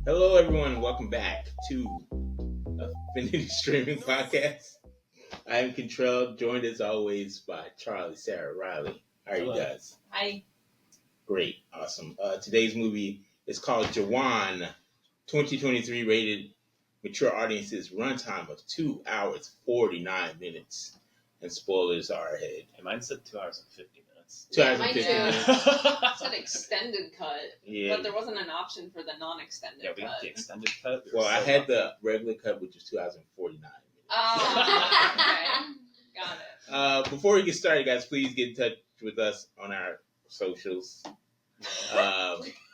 Hello, everyone. Welcome back to Affinity Streaming Podcast. I am Contrell, joined as always by Charlie, Sarah, Riley. How are you guys? Hi. Great. Awesome. Today's movie is called Jawan, 2023 rated mature audiences, runtime of 2 hours, 49 minutes. And spoilers are ahead. Hey, mine said 2 hours and 50 minutes. 2 hours and 50 minutes. It's an extended cut, Yeah. but there wasn't an option for the non-extended Yeah, we got cut. the extended cut. Well, I had the regular cut, which is 2 hours and 49 minutes. Oh, okay. Got it. Before we get started, guys, please get in touch with us on our socials.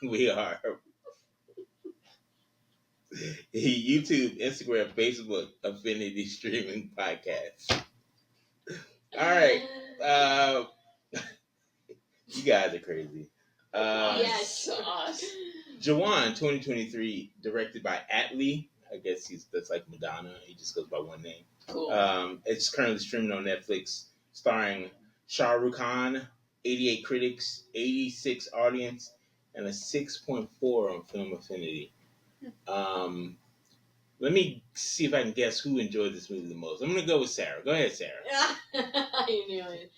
We are YouTube, Instagram, Facebook, Affinity Streaming Podcast. All right. You guys are crazy. Yes. Jawan, 2023, directed by Atlee. I guess that's like Madonna. He just goes by one name. Cool. It's currently streaming on Netflix, starring Shah Rukh Khan, 88 critics, 86 audience, and a 6.4 on Film Affinity. Let me see if I can guess who enjoyed this movie the most. I'm going to go with Sarah. Go ahead, Sarah. I knew it.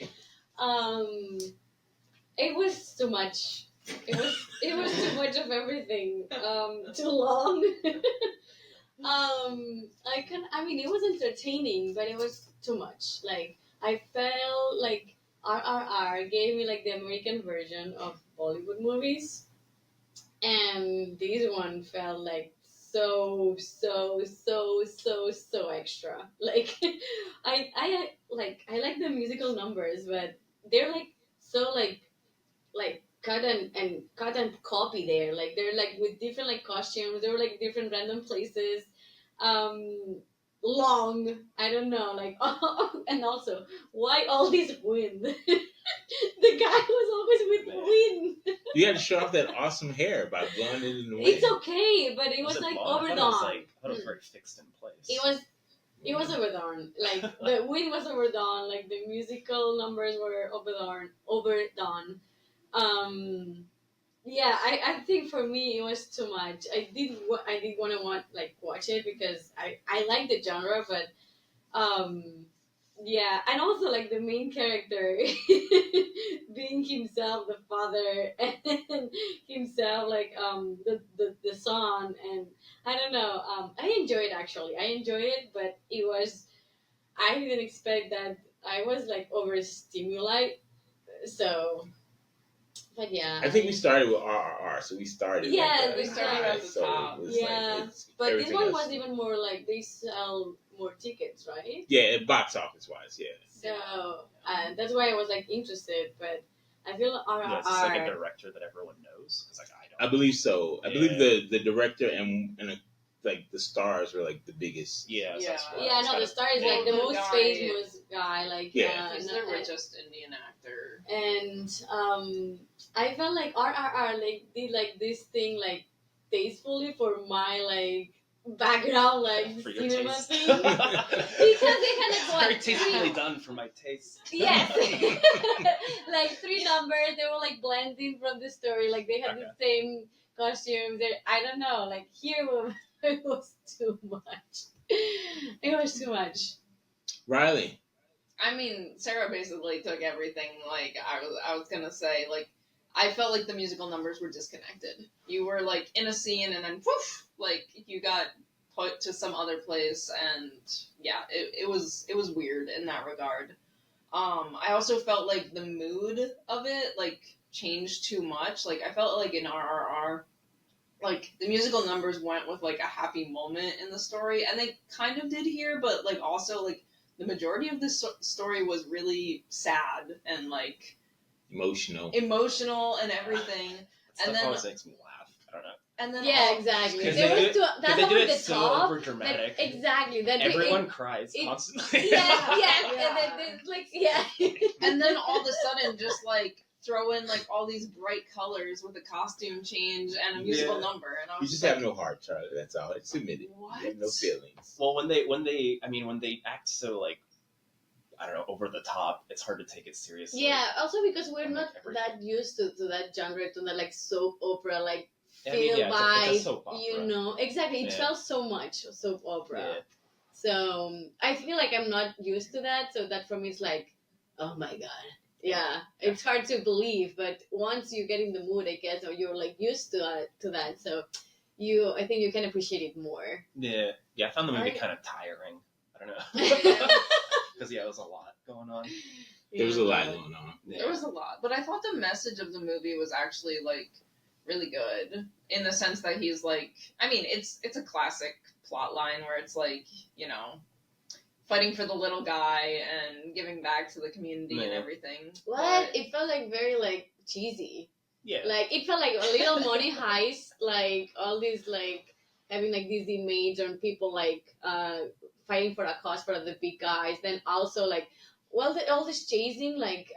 It was too much. It was too much of everything. Too long. It was entertaining, but it was too much. Like, I felt like RRR gave me like the American version of Bollywood movies, and this one felt like so extra. Like, I like the musical numbers, but they're like so like cut and copy there. Like, they're like with different like costumes. They were like different random places. Long, I don't know, like, and also, why all this wind? The guy was always with wind. You had to show off that awesome hair by blowing it in the wind. It's okay, but it was like blonde? overdone. I thought it was very fixed in place. It was overdone. Like, the wind was overdone. Like, the musical numbers were overdone. Yeah, I think for me it was too much. I did want to watch it because I like the genre, but yeah, and also like the main character being himself the father and himself like the son, and I don't know. I enjoyed it, but I didn't expect that. I was like overstimulated, so. But yeah, I think we started with RRR, so we started. Yeah, we started at the top. Yeah, but this one was even more like they sell more tickets, right? Yeah, box office wise, yeah. So that's why I was like interested, but I feel RRR. Yeah, it's just like a director that everyone knows. Cause, like, I don't. I believe so. I Yeah. believe the director and like the stars were like the biggest. Yeah. Yeah. That's Yeah, no, the star is Yeah, like the the most guy- famous guy, like Yeah. He's the richest Indian actor. and I felt like RRR like did like this thing like tastefully for my like background like For your cinema taste. thing because they had like Very what tastefully done for my taste. yes like 3 numbers they were like blending from the story, like they had the same costumes. I don't know, like here it was too much. It was too much. Riley. I mean, Sarah basically took everything. Like, I was gonna say, like, I felt like the musical numbers were disconnected. You were like in a scene, and then whoosh, like you got put to some other place, and yeah, it was weird in that regard. I also felt like the mood of it like changed too much. Like, I felt like in RRR, like the musical numbers went with like a happy moment in the story, and they kind of did here, but like also like the majority of this story was really sad and like Emotional and everything. Stuff And then- always makes me laugh. I don't know. And then Yeah, all- exactly. Because There they was do too, Because that's they do over it the so top. over dramatic. Exactly. That Everyone cries it- constantly. Yeah, Yeah. and then they, like yeah. and then all of a sudden just like throw in like all these bright colors with a costume change and a musical Yeah. number, and I You was just like, have no heart, Charlie. That's all. It's admitted. What? You have no feelings. Well, when they act so like, I don't know, over the top, it's hard to take it seriously. Yeah. Also because we're And, like, not everything. that used to that genre, to that like soap opera like feel it's by, a soap opera. exactly. It Yeah. felt so much soap opera. Yeah. So I feel like I'm not used to that. So that for me is like, oh my god. Yeah, it's hard to believe, but once you get in the mood, I guess, or you're like used to that, so I think you can appreciate it more. Yeah, I found the movie Right. kind of tiring. I don't know. Because it was a lot going on. There was a lot going on. Yeah. There was a lot, but I thought the message of the movie was actually like really good in the sense that he's like, I mean, it's a classic plot line where it's like, fighting for the little guy and giving back to the community and Yeah. everything. What? But- It felt like very like cheesy. Yeah. Like it felt like a little money heist, like all these like having like these images on people like fighting for a cause for the big guys. Then also like all this chasing like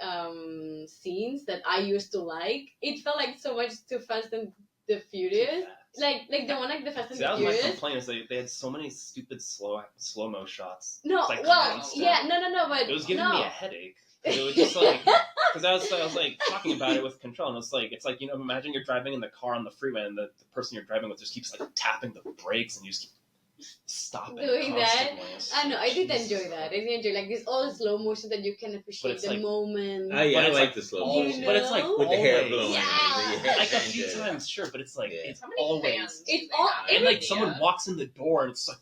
scenes that I used to like. It felt like so much too Fast and the Furious. Like the one like the Fast and See, that the was my Furious. complaint. Is they had so many stupid slow-mo shots. No, It's like well, constant. yeah, no, but It was giving no. me a headache. It was just like, because I was like talking about it with Control, and it's like imagine you're driving in the car on the freeway, and the person you're driving with just keeps like tapping the brakes, and you just keep stopping Doing that? constantly. It's I know, I did Jesus. enjoy that. I did enjoy like this all slow motion that you can But appreciate it's the like- moment. I But it's like like the slow always- motion. But it's like know? with the hair always. blowing. Yeah. Like a few times, sure, but it's like Yeah. it's How many always. fans do It's they all- have? And like Yeah. someone walks in the door, and it's like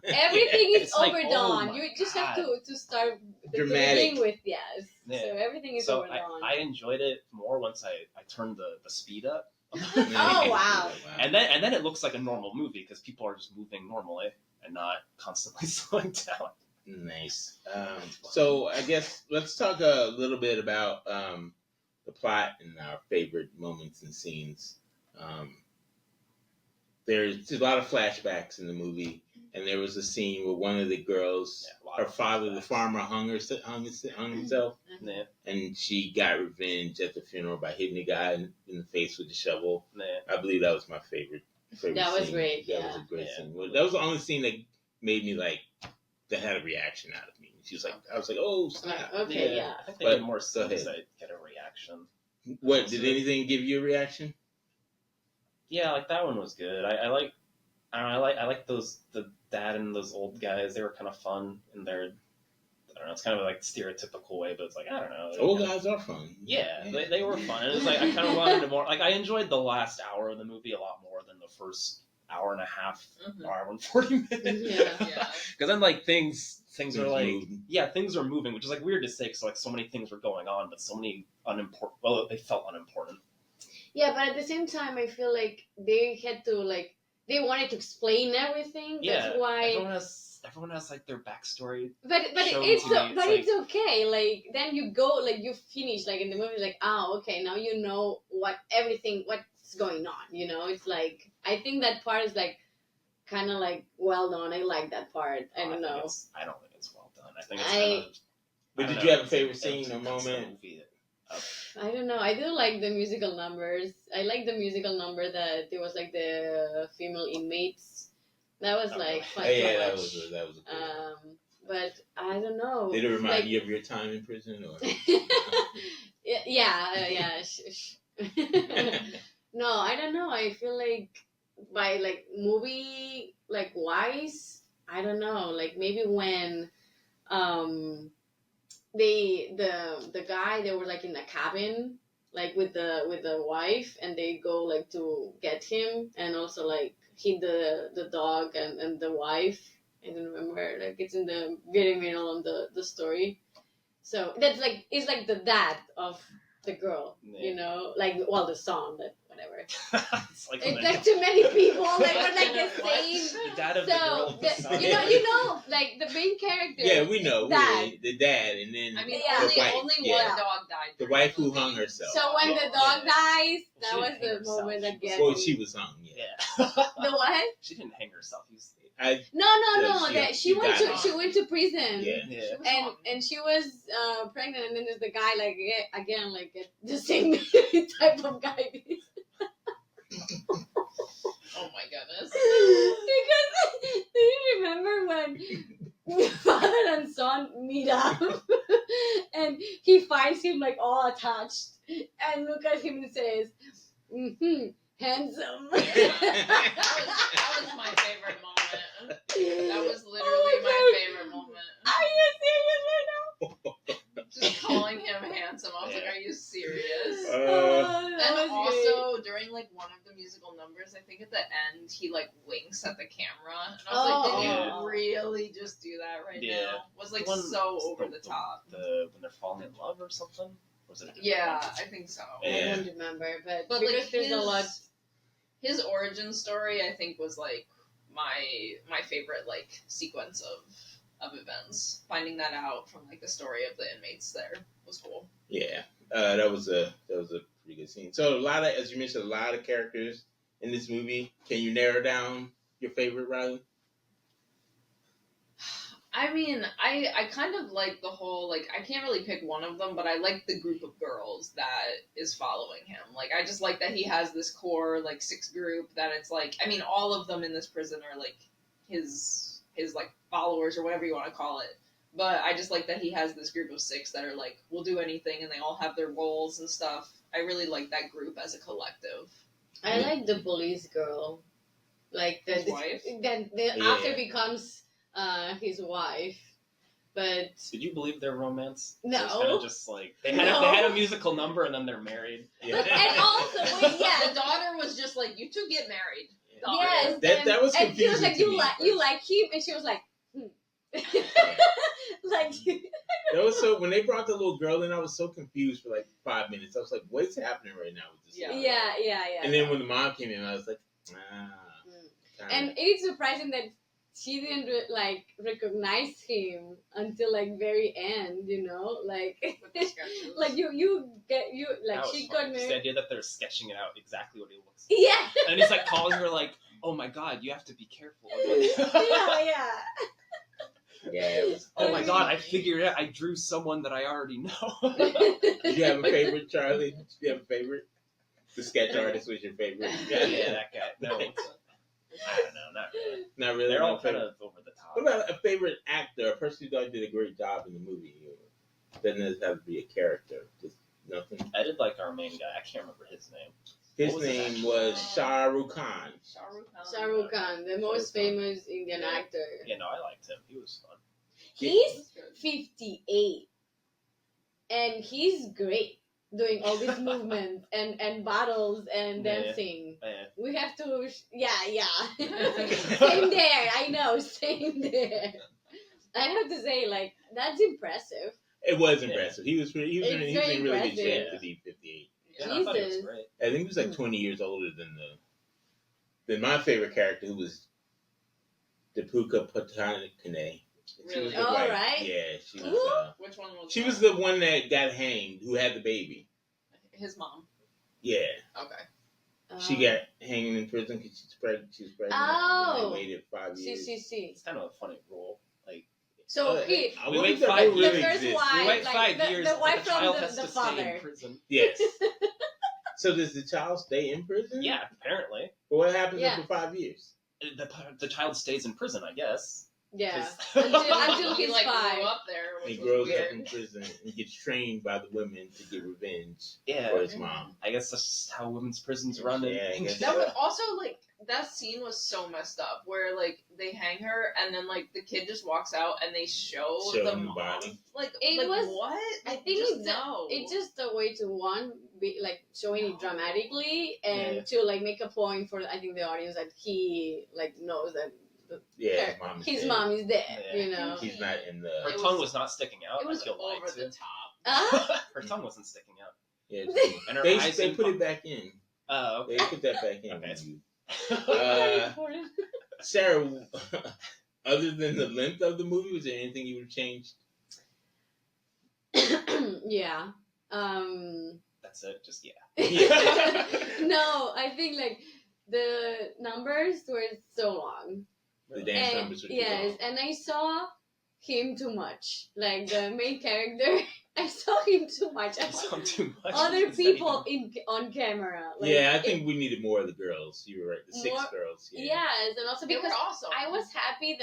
Everything is It's like, overdone. oh my You just have God. to start the Dramatic. beginning with yes. Yeah. So everything is so overdone. I enjoyed it more once I turned the speed up. Oh, wow. And then it looks like a normal movie because people are just moving normally and not constantly slowing down. Nice. So I guess let's talk a little bit about the plot and our favorite moments and scenes. There's a lot of flashbacks in the movie, and there was a scene where one of the girls, Yeah, a lot her of father, the flashbacks. farmer, hung himself, Yeah, and she got revenge at the funeral by hitting the guy in the face with the shovel. yeah. I believe that was my favorite That was scene. great, That yeah. was a great Yeah. scene. Well, that was the only scene that made me like, that had a reaction out of me. She was like, I was like, oh snap. Okay, yeah. I think they But need more go scenes ahead. that get a reaction. What, did anything give you a reaction? Yeah, like that one was good. I like. I don't know. I like the dad and those old guys. They were kind of fun in their. I don't know. It's kind of like stereotypical way, but it's like I don't know. Old kinda- guys are fun. Yeah, they were fun. And it's like I kind of wanted to more. Like I enjoyed the last hour of the movie a lot more than the first hour and a half, Mhm. hour and 40 minutes. Yeah. Yeah. Because then like things are like moving. things are moving, which is like weird to say because like so many things were going on, but so many unimportant. Well, they felt unimportant. Yeah, but at the same time I feel like they had to like they wanted to explain everything. Yeah, That's why everyone has like their backstory. But shown it's to me. It's it's okay. Like then you go like you finish like in the movie like okay now you know what's going on. You know it's like I think that part is like kind of like well done. I like that part. I don't know. I don't think it's well done. I think it's I- kind of. But I don't did know, you have a it's favorite like- scene or that's the moment? movie. I don't know. I do like the musical numbers. I like the musical number that there was like the female inmates. That was like fun Oh, yeah, to that watch. was a good. But I don't know. Did it remind Like- you of your time in prison, or? yeah. No, I don't know. I feel like by like movie like wise, I don't know. Like maybe when the guy they were like in a cabin like with the wife and they go like to get him and also like hit the dog and the wife. I don't remember. Like it's in the very middle of the story. So that's like it's like the dad of the girl, you know, like the son, but whatever. It's like It's like too many people that were like the same. the dad of the girl. So with the son. you know, like the main character. Yeah, we know. Dad. The dad, and then I mean, Yeah. the only wife. only yeah. one dog died. The during wife the who movie. hung herself. So when the dog dies, that She was didn't hang the herself. moment that She gets Well, me. she was hung. Yeah. Yeah. The what? She didn't hang herself. No. She- That she went died. to prison. Yeah. Yeah. She was And hung. and she was pregnant, and then there's the guy like again like the same type of guy. Oh my goodness. Because do you remember when father and son meet up and he finds him like all attached and look at him and says, handsome. That was my favorite moment. That was literally my favorite moment. Are you serious right now? Just calling him handsome. I was like, are you serious? That And was also, during like one of the musical numbers, I think at the end he like winks at the camera, and I was like, did yeah. you really just do that right now? Was like so over the top. When they're falling in love or something. Was it? A different Yeah, one? I think so. great. Yeah. I don't remember, but But because like there's a lot. his origin story, I think, was like my favorite like sequence of events. Finding that out from like the story of the inmates there was cool. Yeah, that was a pretty good scene. So a lot of, as you mentioned, a lot of characters in this movie. Can you narrow down your favorite, Riley? I mean, I kind of like the whole, like, I can't really pick one of them, but I like the group of girls that is following him. Like, I just like that he has this core, like, 6 group that it's like, I mean, all of them in this prison are, like, his like, followers or whatever you want to call it. But I just like that he has this group of 6 that are, like, will do anything, and they all have their roles and stuff. I really like that group as a collective. I like the police girl, like His wife? That Yeah. after becomes his wife, but Did you believe their romance? No. It was kind of just like they had a musical number and then they're married. Yeah. and also Yeah, the daughter was just like, you two get married. Daughter. yes, That was and she was confusing like, to you me like at you first. like him, and she was like, like That was so. When they brought the little girl in, I was so confused for like 5 minutes. I was like, "What's happening right now with this?" Yeah. little yeah. girl? And then when the mom came in, I was like, kinda. And it's surprising that she didn't like recognize him until like very end, you know, like With the sketches. like you get you like That was she funny. got Just the married. idea that they're sketching it out exactly what he looks like. Yeah, And he's like calling her like, "Oh my god, you have to be careful." yeah. Yeah. It was, Oh my god, I figured it out. I drew someone that I already know. Did you have a favorite, Charlie? Did you have a favorite? The sketch artist was your favorite? yeah, that guy. No, I don't know, not really. Not really. They're no all kind favorite. of over the top. What about a favorite actor, a person who thought did a great job in the movie? Doesn't have to be a character. Just nothing. I did like our main guy. I can't remember his name. His What was his name actual was name? Shah Rukh Khan. Shah Rukh Khan. Shah Rukh Khan, the most Shah Rukh Khan. famous Indian Yeah. actor. Yeah, no, I liked him. He was fun. He's That's good. 58, and he's great doing all these movements and battles and Yeah. dancing. Man. We have to, yeah. Same there. I know, same there. I have to say, like, that's impressive. It was Yeah. impressive. He was in It's really very good impressive. shape to be 58. Yeah, I thought he was Jesus. great. I think he was like 20 years older than my favorite character, who was Deepika Padukone. She was Really? the All wife. right. Yeah, she Who? was. Which one was She that? was the one that got hanged, who had the baby. His mom. Yeah, Okay. she got hanging in prison because she was pregnant. Oh. And they waited 5 years. See. It's kind of a funny role. Like, So Uh, he, I We wonder wait if that 5 really the first exists. wife, we wait like, 5 years. the but wife the from child the- has the to stay father. in prison. Yes. So does the child stay in prison? Yeah, apparently. But what happens Yeah. after 5 years? The child stays in prison, I guess. yeah. 'Cause- Until he he's like 5. grew up there, He which grows was up in weird. prison and gets trained by the women to get revenge yeah, for his mom. I guess that's just how women's prisons run. Yeah, I guess That was also like that scene was so messed up where like they hang her and then like the kid just walks out and they show Show the him the mom. body. Like It was- what? I think Just it's no. it's just a way to be like showing it dramatically and Yeah. to like make a point for I think the audience that he like knows that Yeah, his mom is his dead. mom is dead, Yeah. you know. He's not in Her the. It tongue was- was not sticking out. it was I feel like, over the too. top. Ah, Her tongue wasn't sticking out. Yeah, And her they eyes they didn't put pop. it back in. Oh, They okay. put that back in. Okay. very Uh, important. Sarah, other than the length of the movie, was there anything you would have changed? Yeah. That's it. Just yeah. No, I think like the numbers were so long. The dance And numbers were too yes, long. and I saw him too much. Like the main character, I saw him too much. I I saw saw too much. other Is that people even- on camera. Like, Yeah, I think we needed more of the girls. You were right. The 6 More- girls. Yeah. Yes, and also They were because awesome. I was happy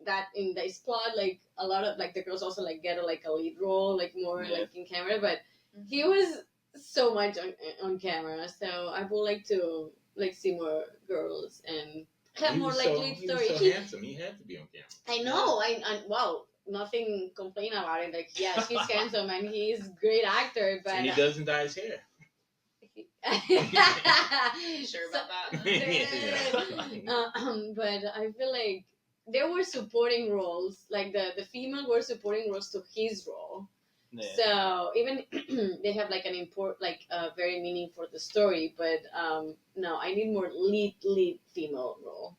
that in this plot, like a lot of like the girls also like get a lead role, like more Yeah. like in camera. But he was so much on camera. So I would like to see more girls and have more like lead He story. was so handsome. He had to be on camera. I know. I wow. Nothing complain about it. Like yes, he's handsome and he's great actor, but And he doesn't dye his hair. You sure about that? But I feel like there were supporting roles. Like the female were supporting roles to his role. Yeah. So even they have like an very meaning for the story, but no, I need more lead female role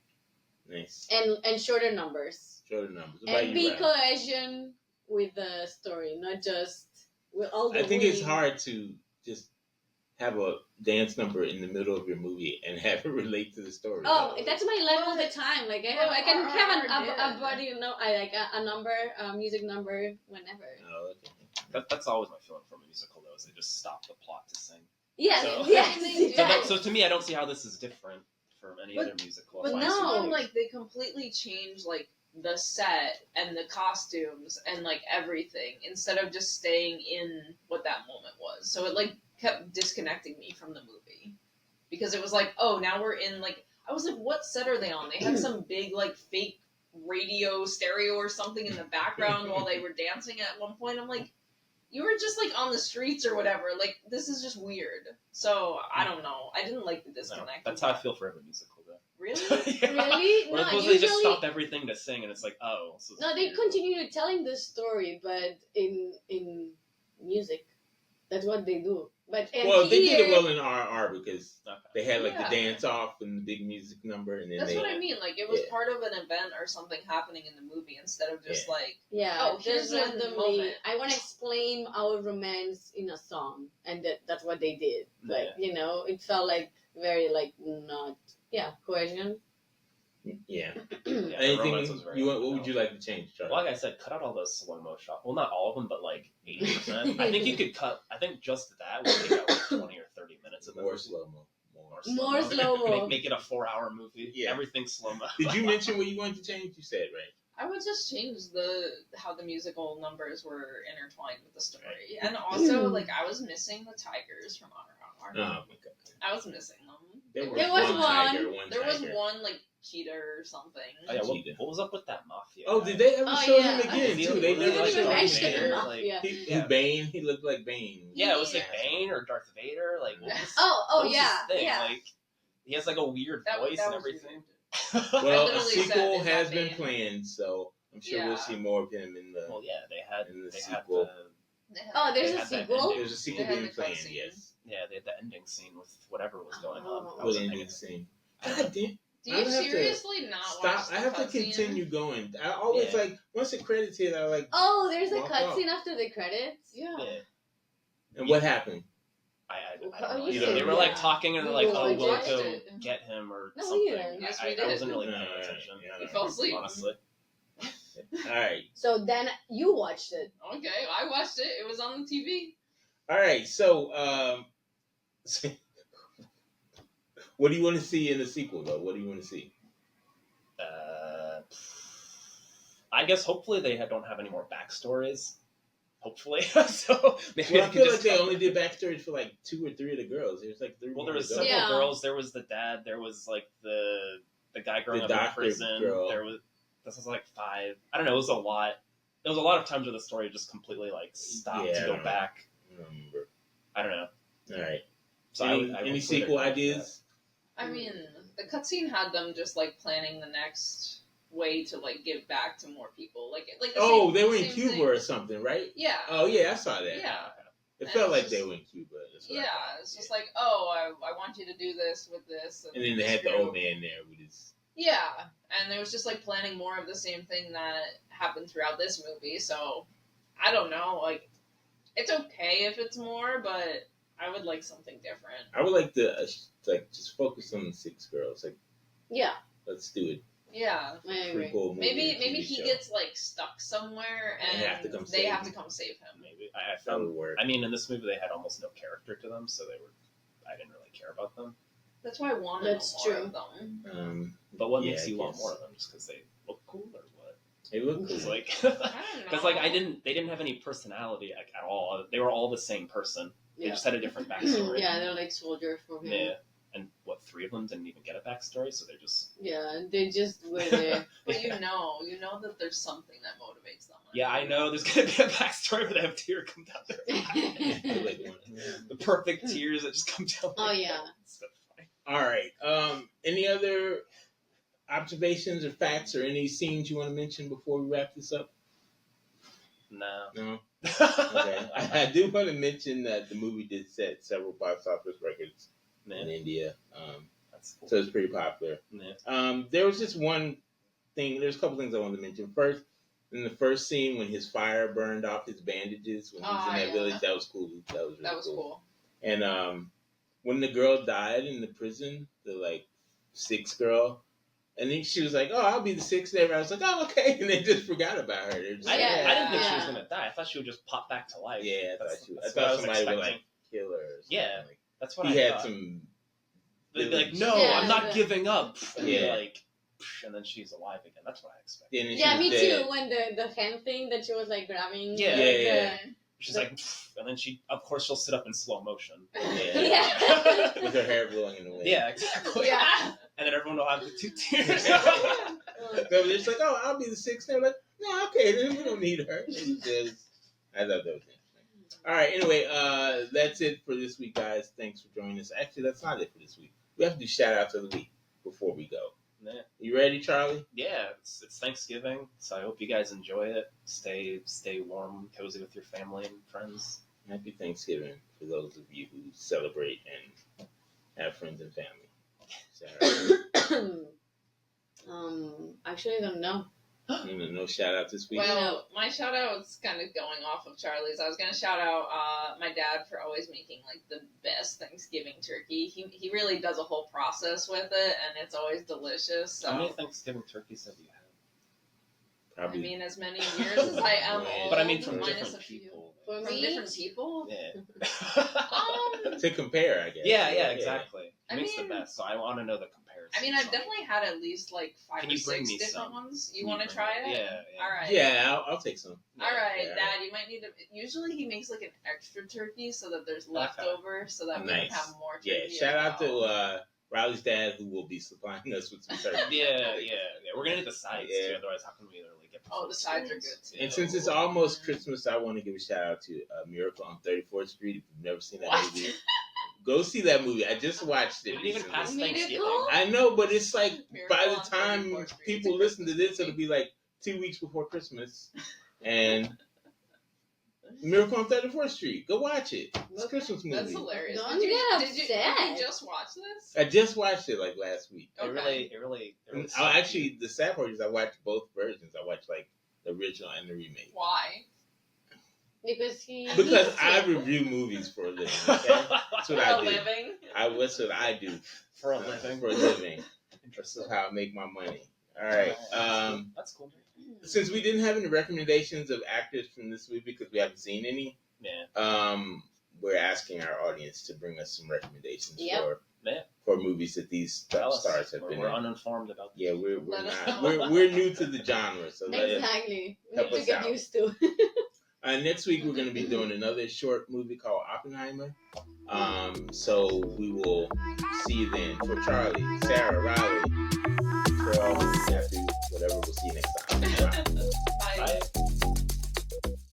Nice. and shorter numbers Shorter numbers. What about and you, be Ryan? cohesion with the story, not just with all the. I think it's winning. hard to just have a dance number in the middle of your movie and have it relate to the story. Oh, that's my life all the time. Like I can have a yeah. body, I like a number, a music number whenever. Oh, okay. That's always my feeling from a musical, though, is they just stop the plot to sing. Yes, So- yes. So to me, I don't see how this is different from any But- other musical. But I've this seen. no. one, like, they completely changed, like, the set and the costumes and, like, everything instead of just staying in what that moment was. So it, like, kept disconnecting me from the movie. Because it was like, oh, now we're in, like, I was like, what set are they on? They had some big, like, fake radio stereo or something in the background while they were dancing at one point. I'm like, you were just, like, on the streets or whatever. Like, this is just weird. So, I don't know. I didn't like the No, disconnect. that's how I feel for every musical, though. Really? Yeah. Really? Where No, suppose they just usually- stop everything to sing, and it's like, oh. This is No, they weird. continue telling the story, but in music, that's what they do. But Well, they did it here- well in RR because Okay. they had like Yeah. the dance off and the big music number, and then That's they what I mean. Like, it was Yeah. part of an event or something happening in the movie instead of just like, Yeah, Oh, here's just one randomly. moment. I want to explain our romance in a song, and that's what they did. Like it felt like very like not cohesion. yeah. Yeah, the Anything romance was very you want? What no. would you like to change, Charlie? Well, like I said, cut out all those slow-mo shots. Well, not all of them, but like 80%. I think you could cut, I think just that would take out like 20 or 30 minutes of the More movie. slow mo. More slow-mo. Make it a 4-hour movie. Yeah. Everything slow-mo. Did you mention what you wanted to change? You said right. I would just change how the musical numbers were intertwined with the story, and also like I was missing the tigers from RRR. Oh, okay. I was missing them. There was one. tiger, one There was tiger. one like cheetah or something. Oh, yeah, Cheetah. what was up with that mafia? Oh, guy? did they ever Oh, show yeah. him again He too? They didn't never even showed mention him him. again. Like, Mafia. He Bane. He looked like Bane. Yeah, it was like Yeah. Bane or Darth Vader. Like, what was, Oh, what was yeah, his thing? yeah. Like, he has like a weird That, voice that and was everything. Well, a literally said, sequel "Is that has been Bane?" planned, so I'm sure we'll Yeah. see more of him in the. Well, yeah, they had In the they sequel. had the Oh, there's They a had that sequel. ending. There's a sequel They had being the planned. cutscene. Yes. they had the ending scene with whatever was going on. Oh. I was What like, ending scene? God damn. Do I you have to seriously not Stop! watch the I have to cutscene? continue going. I always Yeah. like once the credits hit, I like. Oh, there's a Walk cutscene after the credits. Yeah. yeah. And what happened? I don't Oh, know. you They said were like yeah. talking and they're We like, "Oh, we'll watched go it. get him or No, we something." didn't. Yes, I we did. wasn't really No, paying right, attention. yeah, You no. fell asleep. Honestly, All right. So then you watched it. Okay, I watched it. It was on the TV. All right. So, what do you want to see in the sequel, though? What do you want to see? I guess hopefully they don't have any more backstories. Hopefully, so maybe Well, I can feel just like they cut- only did backstories for like 2 or 3 of the girls. There's like 3. Well, there more was to go. several Yeah. girls. There was the dad. There was like the guy growing The up in doctor prison. girl. There was this was like 5. I don't know. It was a lot. There was a lot of times where the story just completely like stopped Yeah, to I go don't know. back. I don't remember. I don't know. All right. So any I would any hopefully sequel they're gonna do ideas? I mean, the cutscene had them just like planning the next way to like give back to more people. Like the Oh, same- they were in same Cuba thing. or something, right? Yeah. Oh yeah, I saw that. Yeah. It And felt it's like just- they were in Cuba. That's what I Yeah, thought. it's just like, oh, I want you to do this with this. And then they had the screw- old man there with his. Yeah, and it was just like planning more of the same thing that happened throughout this movie. So I don't know, like it's okay if it's more, but I would like something different. I would like to like just focus on the 6 girls. Like, Yeah, let's do it. Yeah, I agree. Prequel movie. maybe TV he show. gets like stuck somewhere, And and they have to come they save have him. to come save him. Maybe I That would found. work. I mean, in this movie, they had almost no character to them, so I didn't really care about them. That's why I want That's more true. of them. But what Yeah, makes you I want guess. more of them? Just because they look cool, or what? They look Because cool. like, I don't know. because like they didn't have any personality like, at all. They were all the same person. They just had a different backstory. Yeah, they're like soldiers for him. Yeah. And what, 3 of them didn't even get a backstory, so they're just... Yeah, they just were there. But you know that there's something that motivates them. Yeah, I know. There's gonna be a backstory where they have a tear come down their eye. The perfect tears that just come down. Oh, yeah. It's so funny. All right. Any other observations or facts or any scenes you want to mention before we wrap this up? No. No. Okay. I do want to mention that the movie did set several box office records in India. That's cool. So it's pretty popular. Yeah. There was just one thing. There's a couple things I wanted to mention. First, in the first scene when his fire burned off his bandages when he was in that village, that was cool. That was really cool. And when the girl died in the prison, the like 6th girl, and then she was like, "Oh, I'll be the 6th." And I was like, "Oh, okay," and they just forgot about her. I didn't think she was gonna die. I thought she would just pop back to life. Yeah, I thought somebody would like kill her. Or yeah, like, that's what he I had thought. some. They'd be like, "No, I'm not giving up." And like, and then she's alive again. That's what I expected. Yeah, me too. When the hand thing that she was like grabbing. Yeah. She's like, and then of course, she'll sit up in slow motion. Yeah. With her hair blowing in the wind. Yeah, exactly. Yeah. And then everyone will have the 2 tears. So it's like, "Oh, I'll be the 6th." They're like, "No, okay, then we don't need her." I thought that was interesting. All right, anyway, that's it for this week, guys. Thanks for joining us. Actually, that's not it for this week. We have to do shout-outs of the week before we go. Yeah. You ready, Charlie? Yeah, it's Thanksgiving, so I hope you guys enjoy it. Stay warm, cozy with your family and friends. Happy Thanksgiving for those of you who celebrate and have friends and family. Actually, I don't know. No shout out this week. Well, my shout out is kind of going off of Charlie's. I was gonna shout out my dad for always making like the best Thanksgiving turkey. He really does a whole process with it, and it's always delicious. So. How many Thanksgiving turkeys have you had? Probably. I mean, as many years as I am old. But I mean, from minus different a few. people. From different people. Yeah. To compare, I guess. Yeah, exactly. I Makes mean- the best, so I want to know the comparison. I mean, I've definitely had at least like 5 Can or you bring 6 me different some? ones. You want to try it? Yeah. All right. Yeah, I'll take some. All right, Yeah. Dad. You might need to. Usually, he makes like an extra turkey so that there's leftover, so that we can Nice. have more turkey. Yeah, shout out to Riley's dad who will be supplying us with some turkey. Yeah. We're gonna need the sides too, otherwise how can we literally get? Oh, the sides are good too. And since it's almost Christmas, I want to give a shout out to Miracle on 34th Street. If you've never seen that movie, go see that movie. I just watched it. Didn't even recently. pass Thanksgiving. Miracle? I know, but it's like Miracle by the on time 34th Street. people listen to this, it'll be like 2 weeks before Christmas. And Miracle on 34th Street. Go watch it. It's a Christmas movie. That's hilarious. Don't did you upset. just watch this? I just watched it like last week. Okay. It really. Actually, the sad part is I watched both versions. I watched like the original and the remake. Why? Because Because I review movies for a living. Okay? That's what For I a do. living? That's what I do for a living. For a living. This is how I make my money. All right. That's cool. Since we didn't have any recommendations of actors from this movie because we haven't seen any, we're asking our audience to bring us some recommendations for movies that these stars have been We're in. uninformed about. Yeah, we're Let us not. know. We're new to the genre, so exactly. We help need to us get out. used to. Next week we're going to be doing another short movie called Oppenheimer. So we will see you then. For Charlie, Sarah, Riley, Cheryl, Matthew, whatever. We'll see you next time. Bye. Bye. Bye.